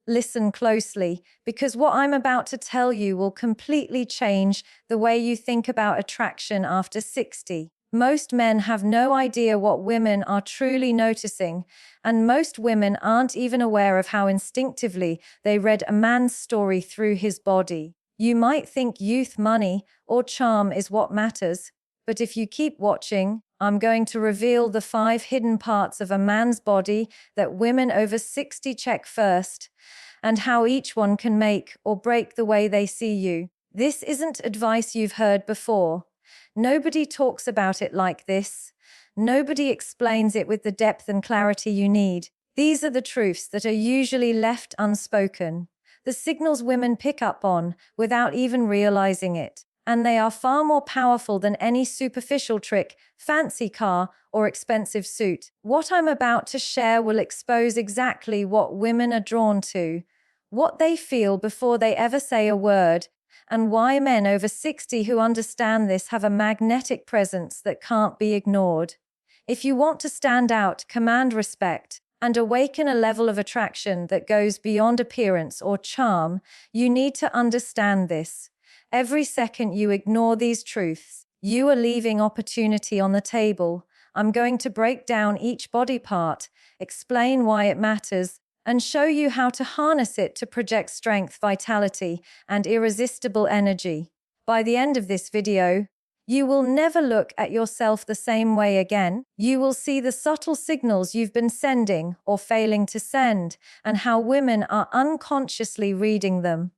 Listen closely, because what I'm about to tell you will completely change the way you think about attraction after 60. Most men have no idea what women are truly noticing, and most women aren't even aware of how instinctively they read a man's story through his body. You might think youth, money, or charm is what matters, but if you keep watching, I'm going to reveal the 5 hidden parts of a man's body that women over 60 check first, and how each one can make or break the way they see you. This isn't advice you've heard before. Nobody talks about it like this. Nobody explains it with the depth and clarity you need. These are the truths that are usually left unspoken, the signals women pick up on without even realizing it. And they are far more powerful than any superficial trick, fancy car, or expensive suit. What I'm about to share will expose exactly what women are drawn to, what they feel before they ever say a word, and why men over 60 who understand this have a magnetic presence that can't be ignored. If you want to stand out, command respect, and awaken a level of attraction that goes beyond appearance or charm, you need to understand this. Every second you ignore these truths, you are leaving opportunity on the table. I'm going to break down each body part, explain why it matters, and show you how to harness it to project strength, vitality, and irresistible energy. By the end of this video, you will never look at yourself the same way again. You will see the subtle signals you've been sending or failing to send, and how women are unconsciously reading them.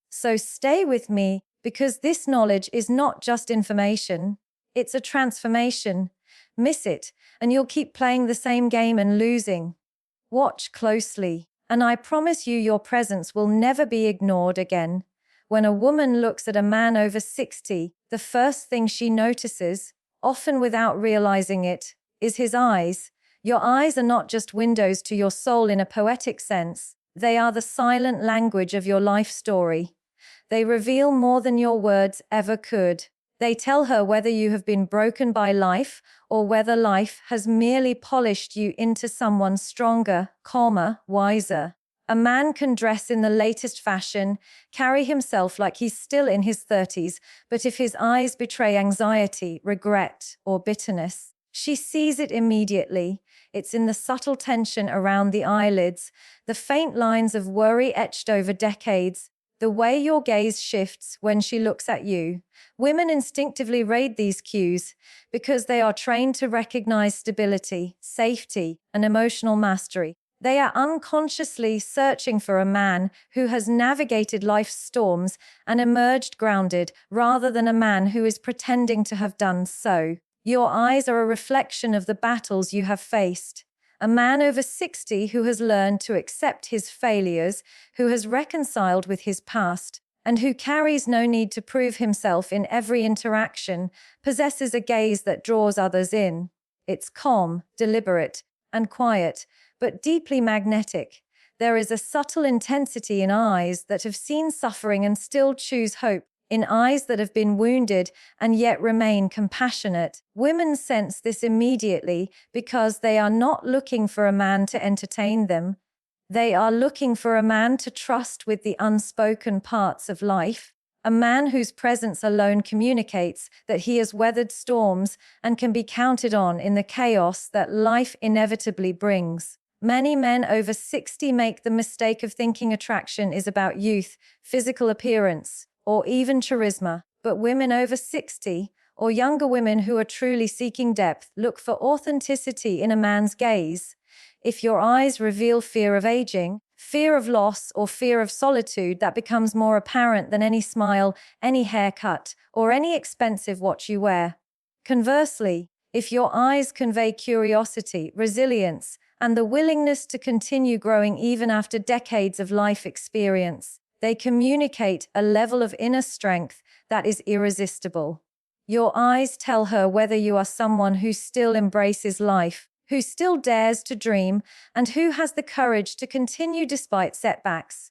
So stay with me, because this knowledge is not just information, it's a transformation. Miss it, and you'll keep playing the same game and losing. Watch closely, and I promise you your presence will never be ignored again. When a woman looks at a man over 60, the first thing she notices, often without realizing it, is his eyes. Your eyes are not just windows to your soul in a poetic sense, they are the silent language of your life story. They reveal more than your words ever could. They tell her whether you have been broken by life or whether life has merely polished you into someone stronger, calmer, wiser. A man can dress in the latest fashion, carry himself like he's still in his 30s, but if his eyes betray anxiety, regret, or bitterness, she sees it immediately. It's in the subtle tension around the eyelids, the faint lines of worry etched over decades, the way your gaze shifts when she looks at you. Women instinctively read these cues because they are trained to recognize stability, safety, and emotional mastery. They are unconsciously searching for a man who has navigated life's storms and emerged grounded, rather than a man who is pretending to have done so. Your eyes are a reflection of the battles you have faced. A man over 60 who has learned to accept his failures, who has reconciled with his past, and who carries no need to prove himself in every interaction, possesses a gaze that draws others in. It's calm, deliberate, and quiet, but deeply magnetic. There is a subtle intensity in eyes that have seen suffering and still choose hope, in eyes that have been wounded and yet remain compassionate. Women sense this immediately because they are not looking for a man to entertain them. They are looking for a man to trust with the unspoken parts of life, a man whose presence alone communicates that he has weathered storms and can be counted on in the chaos that life inevitably brings. Many men over 60 make the mistake of thinking attraction is about youth, physical appearance, or even charisma, but women over 60, or younger women who are truly seeking depth, look for authenticity in a man's gaze. If your eyes reveal fear of aging, fear of loss, or fear of solitude, that becomes more apparent than any smile, any haircut, or any expensive watch you wear. Conversely, if your eyes convey curiosity, resilience, and the willingness to continue growing even after decades of life experience, they communicate a level of inner strength that is irresistible. Your eyes tell her whether you are someone who still embraces life, who still dares to dream, and who has the courage to continue despite setbacks.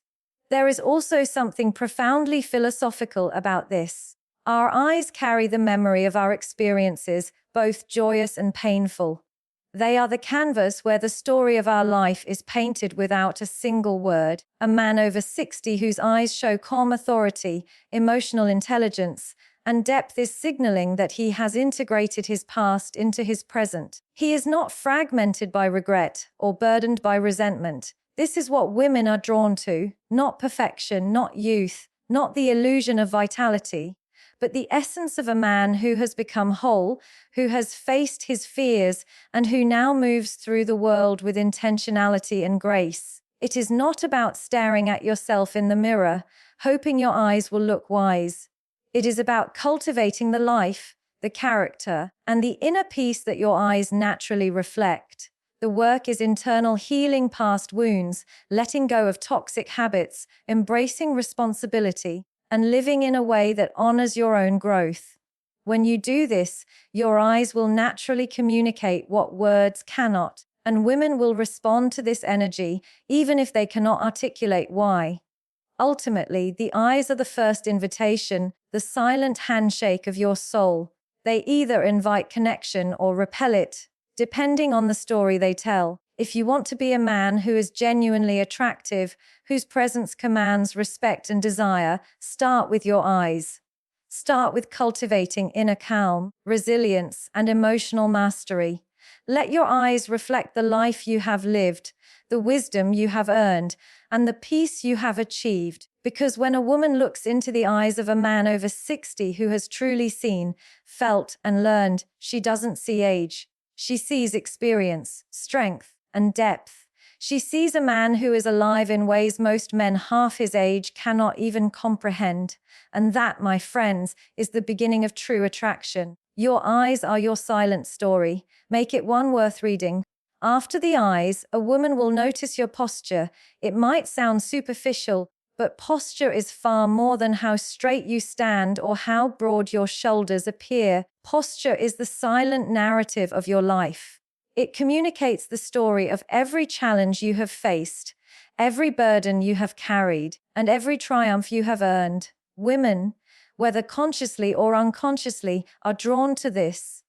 There is also something profoundly philosophical about this. Our eyes carry the memory of our experiences, both joyous and painful. They are the canvas where the story of our life is painted without a single word. A man over 60 whose eyes show calm authority, emotional intelligence, and depth is signaling that he has integrated his past into his present. He is not fragmented by regret or burdened by resentment. This is what women are drawn to, not perfection, not youth, not the illusion of vitality, but the essence of a man who has become whole, who has faced his fears, and who now moves through the world with intentionality and grace. It is not about staring at yourself in the mirror, hoping your eyes will look wise. It is about cultivating the life, the character, and the inner peace that your eyes naturally reflect. The work is internal healing past wounds, letting go of toxic habits, embracing responsibility, and living in a way that honors your own growth. When you do this, your eyes will naturally communicate what words cannot, and women will respond to this energy, even if they cannot articulate why. Ultimately, the eyes are the first invitation, the silent handshake of your soul. They either invite connection or repel it, depending on the story they tell. If you want to be a man who is genuinely attractive, whose presence commands respect and desire, start with your eyes. Start with cultivating inner calm, resilience, and emotional mastery. Let your eyes reflect the life you have lived, the wisdom you have earned, and the peace you have achieved. Because when a woman looks into the eyes of a man over 60 who has truly seen, felt, and learned, she doesn't see age. She sees experience, strength, and depth. She sees a man who is alive in ways most men half his age cannot even comprehend. And that, my friends, is the beginning of true attraction. Your eyes are your silent story. Make it one worth reading. After the eyes, a woman will notice your posture. It might sound superficial, but posture is far more than how straight you stand or how broad your shoulders appear. Posture is the silent narrative of your life. It communicates the story of every challenge you have faced, every burden you have carried, and every triumph you have earned. Women, whether consciously or unconsciously, are drawn to this.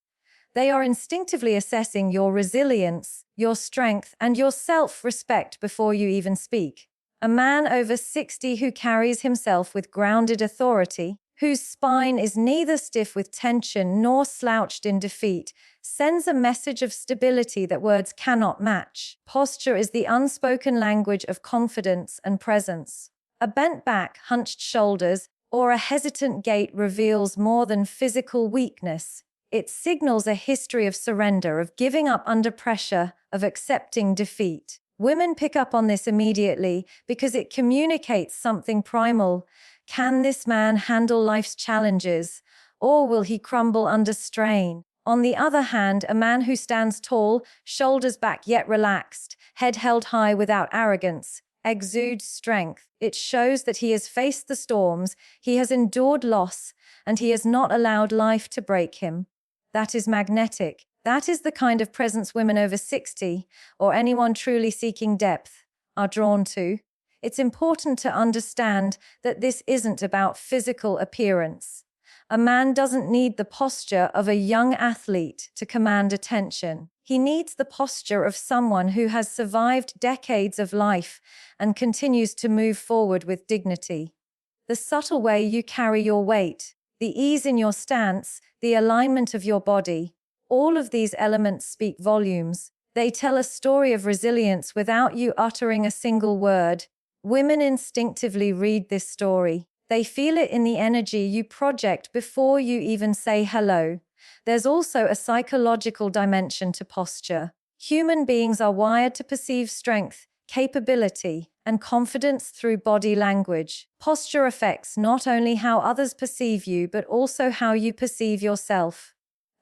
They are instinctively assessing your resilience, your strength, and your self-respect before you even speak. A man over 60 who carries himself with grounded authority, whose spine is neither stiff with tension nor slouched in defeat, sends a message of stability that words cannot match. Posture is the unspoken language of confidence and presence. A bent back, hunched shoulders, or a hesitant gait reveals more than physical weakness. It signals a history of surrender, of giving up under pressure, of accepting defeat. Women pick up on this immediately because it communicates something primal. Can this man handle life's challenges, or will he crumble under strain? On the other hand, a man who stands tall, shoulders back yet relaxed, head held high without arrogance, exudes strength. It shows that he has faced the storms, he has endured loss, and he has not allowed life to break him. That is magnetic. That is the kind of presence women over 60, or anyone truly seeking depth, are drawn to. It's important to understand that this isn't about physical appearance. A man doesn't need the posture of a young athlete to command attention. He needs the posture of someone who has survived decades of life and continues to move forward with dignity. The subtle way you carry your weight, the ease in your stance, the alignment of your body, all of these elements speak volumes. They tell a story of resilience without you uttering a single word. Women instinctively read this story. They feel it in the energy you project before you even say hello. There's also a psychological dimension to posture. Human beings are wired to perceive strength, capability, and confidence through body language. Posture affects not only how others perceive you, but also how you perceive yourself.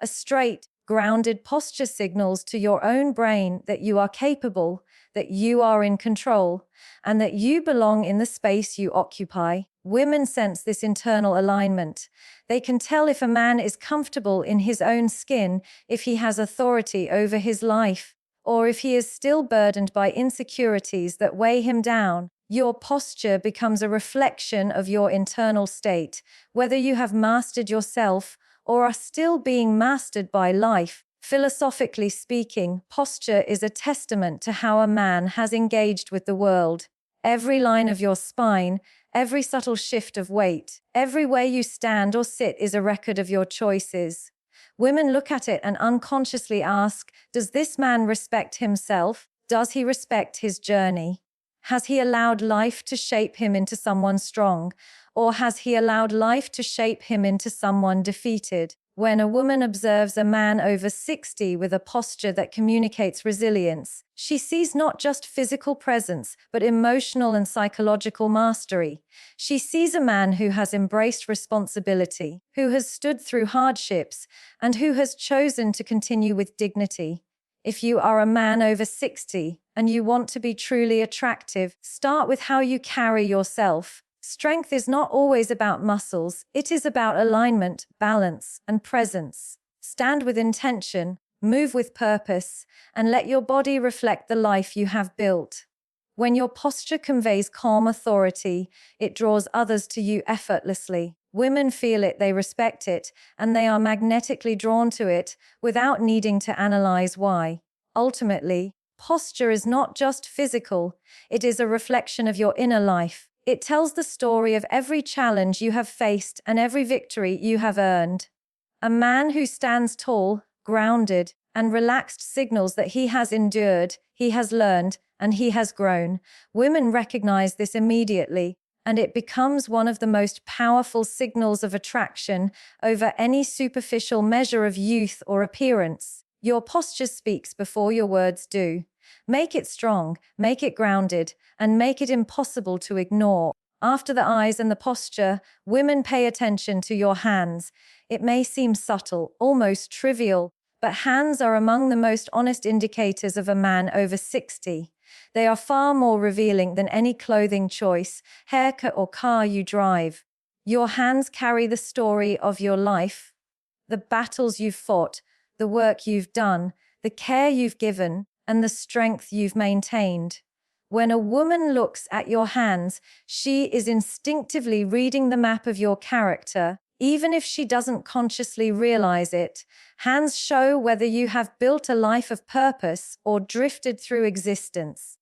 A straight, grounded posture signals to your own brain that you are capable, that you are in control, and that you belong in the space you occupy. Women sense this internal alignment. They can tell if a man is comfortable in his own skin, if he has authority over his life, or if he is still burdened by insecurities that weigh him down. Your posture becomes a reflection of your internal state, whether you have mastered yourself or are still being mastered by life. Philosophically speaking, posture is a testament to how a man has engaged with the world. Every line of your spine, every subtle shift of weight, every way you stand or sit is a record of your choices. Women look at it and unconsciously ask, does this man respect himself? Does he respect his journey? Has he allowed life to shape him into someone strong? Or has he allowed life to shape him into someone defeated? When a woman observes a man over 60 with a posture that communicates resilience, she sees not just physical presence, but emotional and psychological mastery. She sees a man who has embraced responsibility, who has stood through hardships, and who has chosen to continue with dignity. If you are a man over 60 and you want to be truly attractive, start with how you carry yourself. Strength is not always about muscles, it is about alignment, balance, and presence. Stand with intention, move with purpose, and let your body reflect the life you have built. When your posture conveys calm authority, it draws others to you effortlessly. Women feel it, they respect it, and they are magnetically drawn to it without needing to analyze why. Ultimately, posture is not just physical, it is a reflection of your inner life. It tells the story of every challenge you have faced and every victory you have earned. A man who stands tall, grounded, and relaxed signals that he has endured, he has learned, and he has grown. Women recognize this immediately, and it becomes one of the most powerful signals of attraction over any superficial measure of youth or appearance. Your posture speaks before your words do. Make it strong, make it grounded, and make it impossible to ignore. After the eyes and the posture, women pay attention to your hands. It may seem subtle, almost trivial, but hands are among the most honest indicators of a man over 60. They are far more revealing than any clothing choice, haircut, or car you drive. Your hands carry the story of your life, the battles you've fought, the work you've done, the care you've given, and the strength you've maintained. When a woman looks at your hands, she is instinctively reading the map of your character, even if she doesn't consciously realize it. Hands show whether you have built a life of purpose or drifted through existence.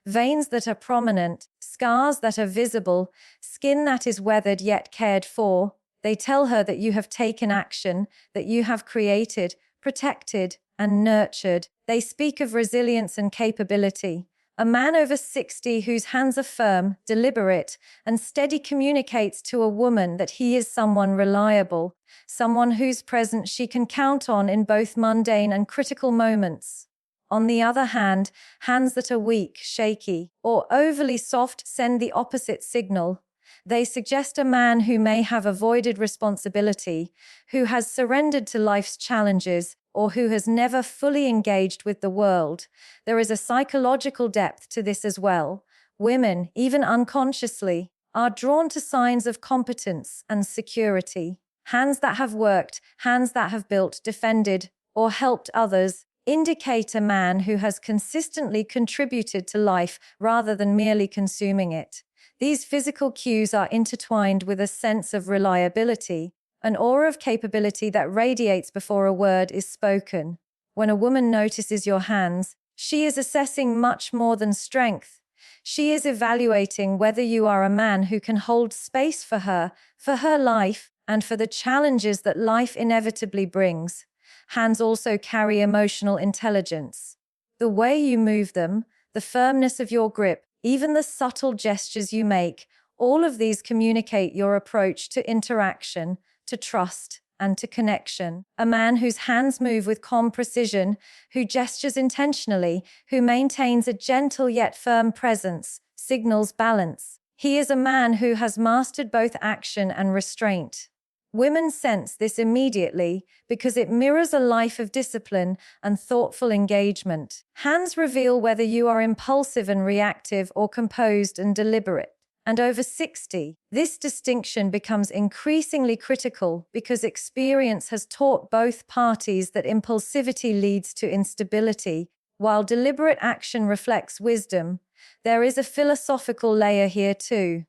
Veins that are prominent, scars that are visible, skin that is weathered yet cared for, they tell her that you have taken action, that you have created, protected, and nurtured. They speak of resilience and capability. A man over 60 whose hands are firm, deliberate, and steady communicates to a woman that he is someone reliable, someone whose presence she can count on in both mundane and critical moments. On the other hand, hands that are weak, shaky, or overly soft send the opposite signal. They suggest a man who may have avoided responsibility, who has surrendered to life's challenges, or who has never fully engaged with the world. There is a psychological depth to this as well. Women, even unconsciously, are drawn to signs of competence and security. Hands that have worked, hands that have built, defended, or helped others indicate a man who has consistently contributed to life rather than merely consuming it. These physical cues are intertwined with a sense of reliability, an aura of capability that radiates before a word is spoken. When a woman notices your hands, she is assessing much more than strength. She is evaluating whether you are a man who can hold space for her life, and for the challenges that life inevitably brings. Hands also carry emotional intelligence. The way you move them, the firmness of your grip, even the subtle gestures you make, all of these communicate your approach to interaction, to trust, and to connection. A man whose hands move with calm precision, who gestures intentionally, who maintains a gentle yet firm presence, signals balance. He is a man who has mastered both action and restraint. Women sense this immediately because it mirrors a life of discipline and thoughtful engagement. Hands reveal whether you are impulsive and reactive or composed and deliberate. And over 60, this distinction becomes increasingly critical because experience has taught both parties that impulsivity leads to instability, while deliberate action reflects wisdom. There is a philosophical layer here too.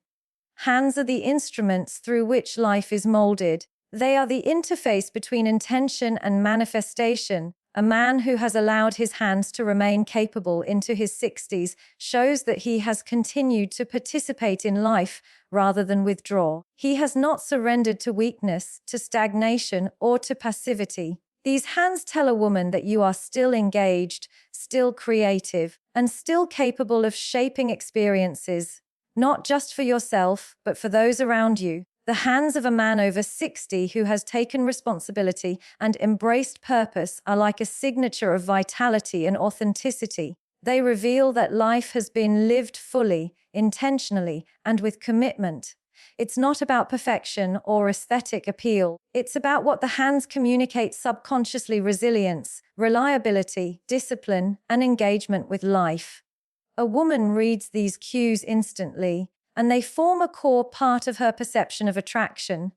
Hands are the instruments through which life is molded. They are the interface between intention and manifestation. A man who has allowed his hands to remain capable into his 60s shows that he has continued to participate in life rather than withdraw. He has not surrendered to weakness, to stagnation, or to passivity. These hands tell a woman that you are still engaged, still creative, and still capable of shaping experiences, not just for yourself, but for those around you. The hands of a man over 60 who has taken responsibility and embraced purpose are like a signature of vitality and authenticity. They reveal that life has been lived fully, intentionally, and with commitment. It's not about perfection or aesthetic appeal. It's about what the hands communicate subconsciously: resilience, reliability, discipline, and engagement with life. A woman reads these cues instantly, and they form a core part of her perception of attraction.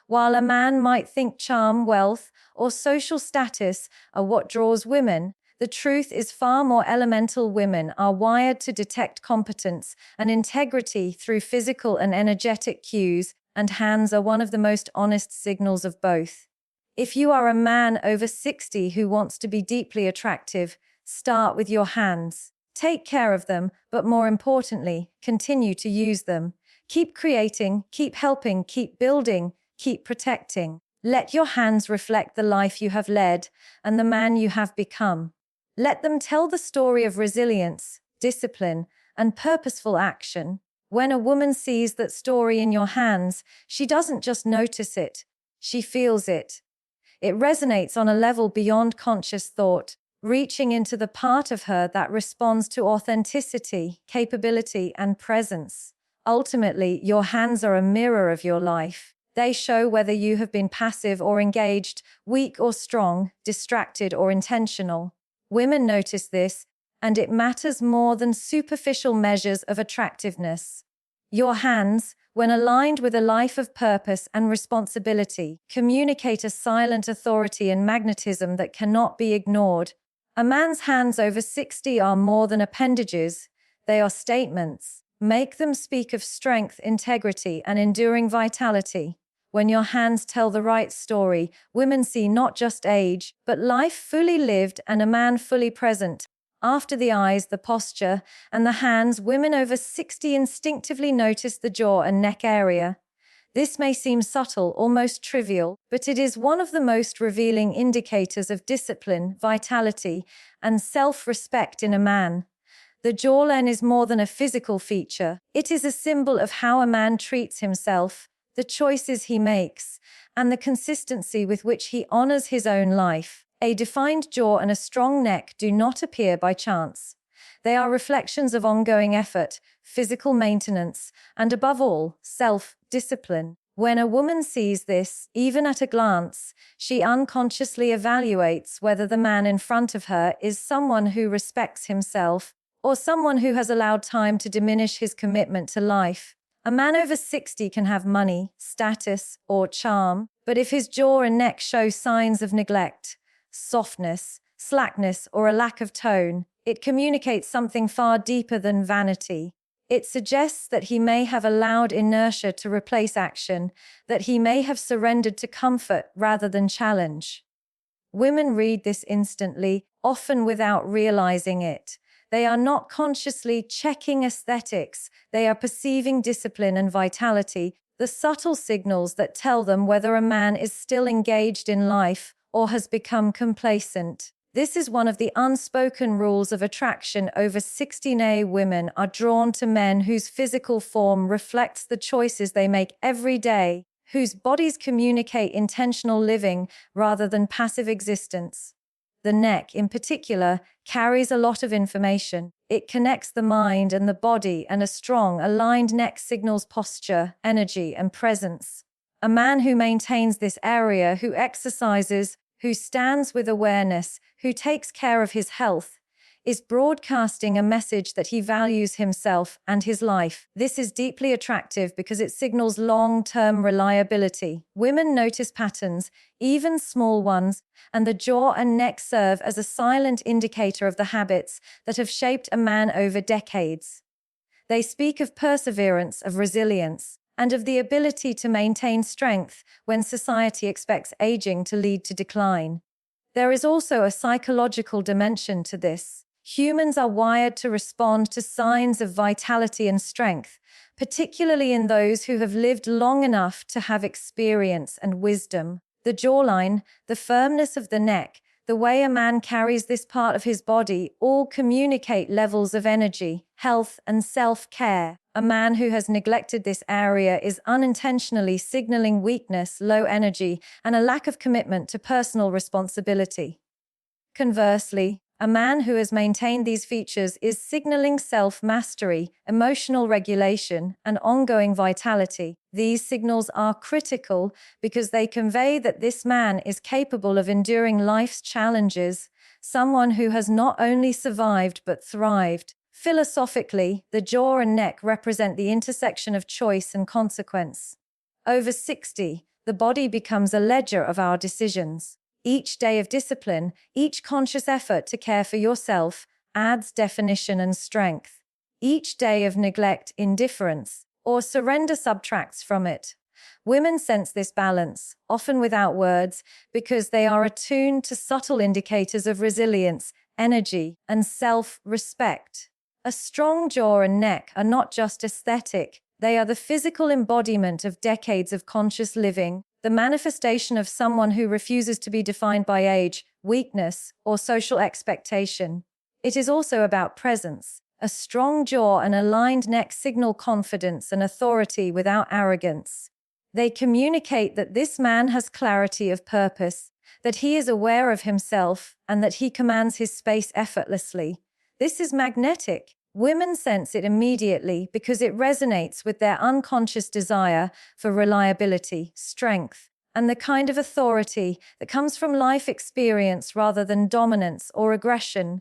While a man might think charm, wealth, or social status are what draws women, the truth is far more elemental. Women are wired to detect competence and integrity through physical and energetic cues, and hands are one of the most honest signals of both. If you are a man over 60 who wants to be deeply attractive, start with your hands. Take care of them, but more importantly, continue to use them. Keep creating, keep helping, keep building, keep protecting. Let your hands reflect the life you have led and the man you have become. Let them tell the story of resilience, discipline, and purposeful action. When a woman sees that story in your hands, she doesn't just notice it, she feels it. It resonates on a level beyond conscious thought, reaching into the part of her that responds to authenticity, capability, and presence. Ultimately, your hands are a mirror of your life. They show whether you have been passive or engaged, weak or strong, distracted or intentional. Women notice this, and it matters more than superficial measures of attractiveness. Your hands, when aligned with a life of purpose and responsibility, communicate a silent authority and magnetism that cannot be ignored. A man's hands over 60 are more than appendages, they are statements. Make them speak of strength, integrity, and enduring vitality. When your hands tell the right story, women see not just age, but life fully lived and a man fully present. After the eyes, the posture, and the hands, women over 60 instinctively notice the jaw and neck area. This may seem subtle, almost trivial, but it is one of the most revealing indicators of discipline, vitality, and self-respect in a man. The jawline is more than a physical feature. It is a symbol of how a man treats himself, the choices he makes, and the consistency with which he honors his own life. A defined jaw and a strong neck do not appear by chance. They are reflections of ongoing effort, physical maintenance, and above all, self-discipline. When a woman sees this, even at a glance, she unconsciously evaluates whether the man in front of her is someone who respects himself or someone who has allowed time to diminish his commitment to life. A man over 60 can have money, status, or charm, but if his jaw and neck show signs of neglect, softness, slackness, or a lack of tone, it communicates something far deeper than vanity. It suggests that he may have allowed inertia to replace action, that he may have surrendered to comfort rather than challenge. Women read this instantly, often without realizing it. They are not consciously checking aesthetics, they are perceiving discipline and vitality, the subtle signals that tell them whether a man is still engaged in life or has become complacent. This is one of the unspoken rules of attraction. Over 60 women are drawn to men whose physical form reflects the choices they make every day, whose bodies communicate intentional living rather than passive existence. The neck, in particular, carries a lot of information. It connects the mind and the body, and a strong, aligned neck signals posture, energy, and presence. A man who maintains this area, who exercises, who stands with awareness, who takes care of his health, is broadcasting a message that he values himself and his life. This is deeply attractive because it signals long-term reliability. Women notice patterns, even small ones, and the jaw and neck serve as a silent indicator of the habits that have shaped a man over decades. They speak of perseverance, of resilience, and of the ability to maintain strength when society expects aging to lead to decline. There is also a psychological dimension to this. Humans are wired to respond to signs of vitality and strength, particularly in those who have lived long enough to have experience and wisdom. The jawline, the firmness of the neck, the way a man carries this part of his body all communicate levels of energy, health, and self-care. A man who has neglected this area is unintentionally signaling weakness, low energy, and a lack of commitment to personal responsibility. Conversely, a man who has maintained these features is signaling self-mastery, emotional regulation, and ongoing vitality. These signals are critical because they convey that this man is capable of enduring life's challenges, someone who has not only survived but thrived. Philosophically, the jaw and neck represent the intersection of choice and consequence. Over 60, the body becomes a ledger of our decisions. Each day of discipline, each conscious effort to care for yourself, adds definition and strength. Each day of neglect, indifference, or surrender subtracts from it. Women sense this balance, often without words, because they are attuned to subtle indicators of resilience, energy, and self-respect. A strong jaw and neck are not just aesthetic, they are the physical embodiment of decades of conscious living, the manifestation of someone who refuses to be defined by age, weakness, or social expectation. It is also about presence. A strong jaw and aligned neck signal confidence and authority without arrogance. They communicate that this man has clarity of purpose, that he is aware of himself, and that he commands his space effortlessly. This is magnetic. Women sense it immediately because it resonates with their unconscious desire for reliability, strength, and the kind of authority that comes from life experience rather than dominance or aggression.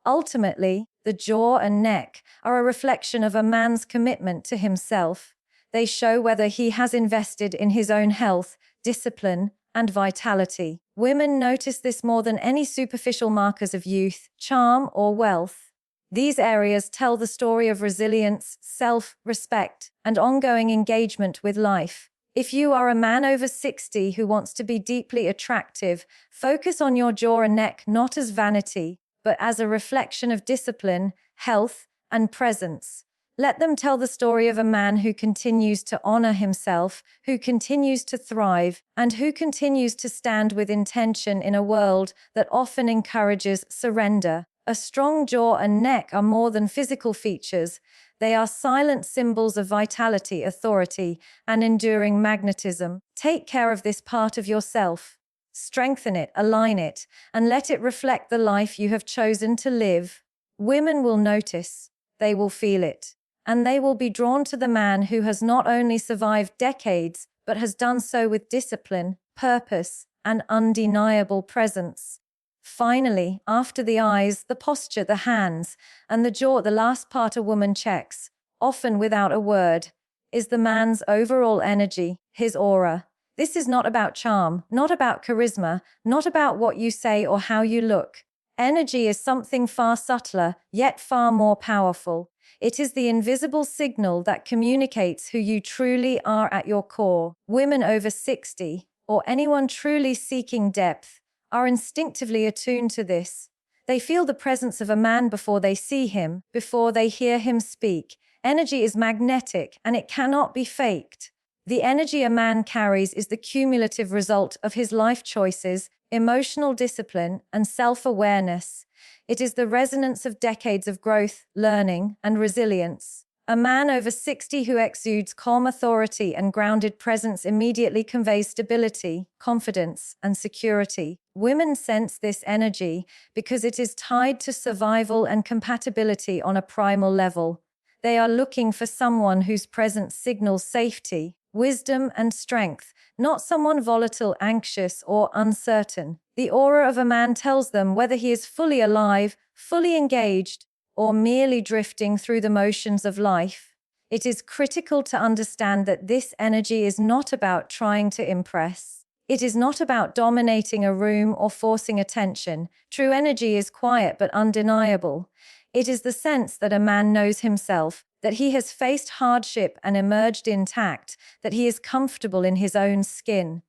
Ultimately, the jaw and neck are a reflection of a man's commitment to himself. They show whether he has invested in his own health, discipline, and vitality. Women notice this more than any superficial markers of youth, charm, or wealth. These areas tell the story of resilience, self-respect, and ongoing engagement with life. If you are a man over 60 who wants to be deeply attractive, focus on your jaw and neck not as vanity, but as a reflection of discipline, health, and presence. Let them tell the story of a man who continues to honor himself, who continues to thrive, and who continues to stand with intention in a world that often encourages surrender. A strong jaw and neck are more than physical features. They are silent symbols of vitality, authority, and enduring magnetism. Take care of this part of yourself. Strengthen it, align it, and let it reflect the life you have chosen to live. Women will notice, they will feel it, and they will be drawn to the man who has not only survived decades, but has done so with discipline, purpose, and undeniable presence. Finally, after the eyes, the posture, the hands, and the jaw, the last part a woman checks, often without a word, is the man's overall energy, his aura. This is not about charm, not about charisma, not about what you say or how you look. Energy is something far subtler, yet far more powerful. It is the invisible signal that communicates who you truly are at your core. Women over 60, or anyone truly seeking depth, are instinctively attuned to this. They feel the presence of a man before they see him, before they hear him speak. Energy is magnetic, and it cannot be faked. The energy a man carries is the cumulative result of his life choices, emotional discipline, and self-awareness. It is the resonance of decades of growth, learning, and resilience. A man over 60 who exudes calm authority and grounded presence immediately conveys stability, confidence, and security. Women sense this energy because it is tied to survival and compatibility on a primal level. They are looking for someone whose presence signals safety, wisdom, and strength, not someone volatile, anxious, or uncertain. The aura of a man tells them whether he is fully alive, fully engaged, or merely drifting through the motions of life. It is critical to understand that this energy is not about trying to impress. It is not about dominating a room or forcing attention. True energy is quiet but undeniable. It is the sense that a man knows himself, that he has faced hardship and emerged intact, that he is comfortable in his own skin.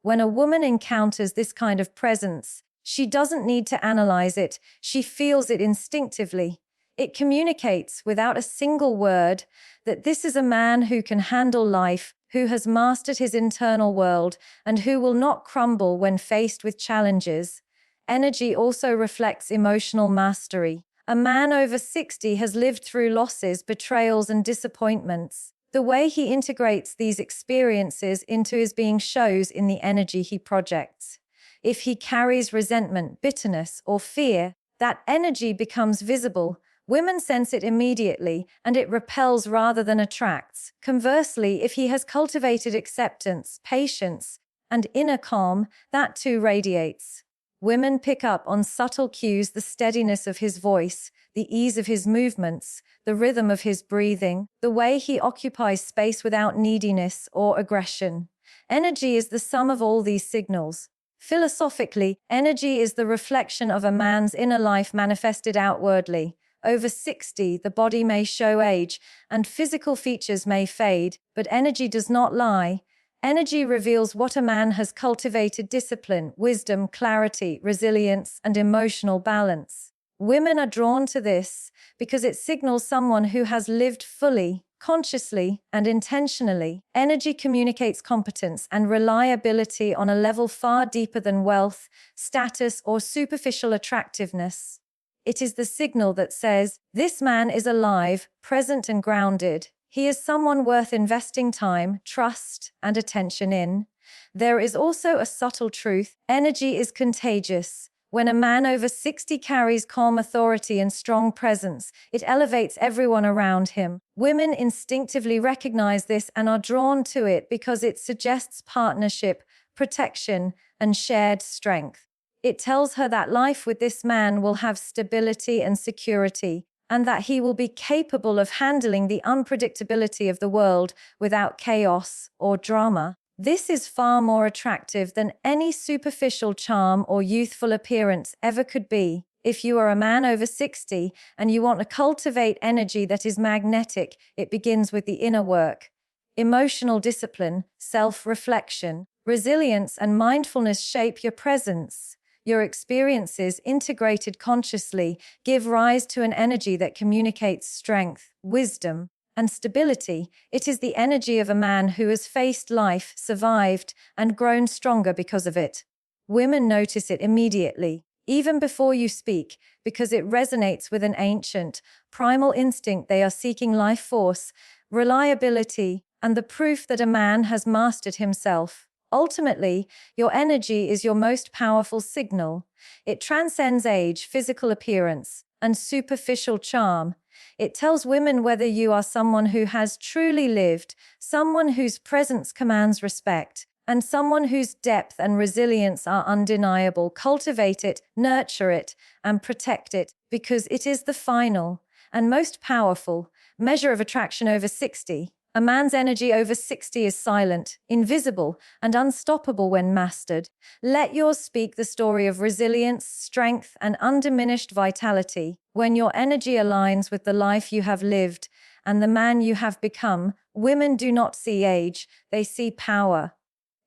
When a woman encounters this kind of presence, She doesn't need to analyze it, she feels it instinctively. It communicates without a single word that this is a man who can handle life, who has mastered his internal world, and who will not crumble when faced with challenges. Energy also reflects emotional mastery. A man over 60 has lived through losses, betrayals, and disappointments. The way he integrates these experiences into his being shows in the energy he projects. If he carries resentment, bitterness, or fear, that energy becomes visible. Women sense it immediately, and it repels rather than attracts. Conversely, if he has cultivated acceptance, patience, and inner calm, that too radiates. Women pick up on subtle cues: the steadiness of his voice, the ease of his movements, the rhythm of his breathing, the way he occupies space without neediness or aggression. Energy is the sum of all these signals. Philosophically, energy is the reflection of a man's inner life manifested outwardly. Over 60, the body may show age, and physical features may fade, but energy does not lie. Energy reveals what a man has cultivated: discipline, wisdom, clarity, resilience, and emotional balance. Women are drawn to this because it signals someone who has lived fully, consciously, and intentionally. Energy communicates competence and reliability on a level far deeper than wealth, status, or superficial attractiveness. It is the signal that says, this man is alive, present, and grounded. He is someone worth investing time, trust, and attention in. There is also a subtle truth: energy is contagious. When a man over 60 carries calm authority and strong presence, it elevates everyone around him. Women instinctively recognize this and are drawn to it because it suggests partnership, protection, and shared strength. It tells her that life with this man will have stability and security, and that he will be capable of handling the unpredictability of the world without chaos or drama. This is far more attractive than any superficial charm or youthful appearance ever could be. If you are a man over 60 and you want to cultivate energy that is magnetic, it begins with the inner work. Emotional discipline, self-reflection, resilience, and mindfulness shape your presence. Your experiences, integrated consciously, give rise to an energy that communicates strength, wisdom, and stability. It is the energy of a man who has faced life, survived, and grown stronger because of it. Women notice it immediately, even before you speak, because it resonates with an ancient, primal instinct. They are seeking life force, reliability, and the proof that a man has mastered himself. Ultimately, your energy is your most powerful signal. It transcends age, physical appearance, and superficial charm. It tells women whether you are someone who has truly lived, someone whose presence commands respect, and someone whose depth and resilience are undeniable. Cultivate it, nurture it, and protect it, because it is the final and most powerful measure of attraction over 60. A man's energy over 60 is silent, invisible, and unstoppable when mastered. Let yours speak the story of resilience, strength, and undiminished vitality. When your energy aligns with the life you have lived and the man you have become, women do not see age, they see power.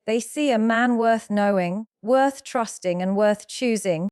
They see a man worth knowing, worth trusting, and worth choosing.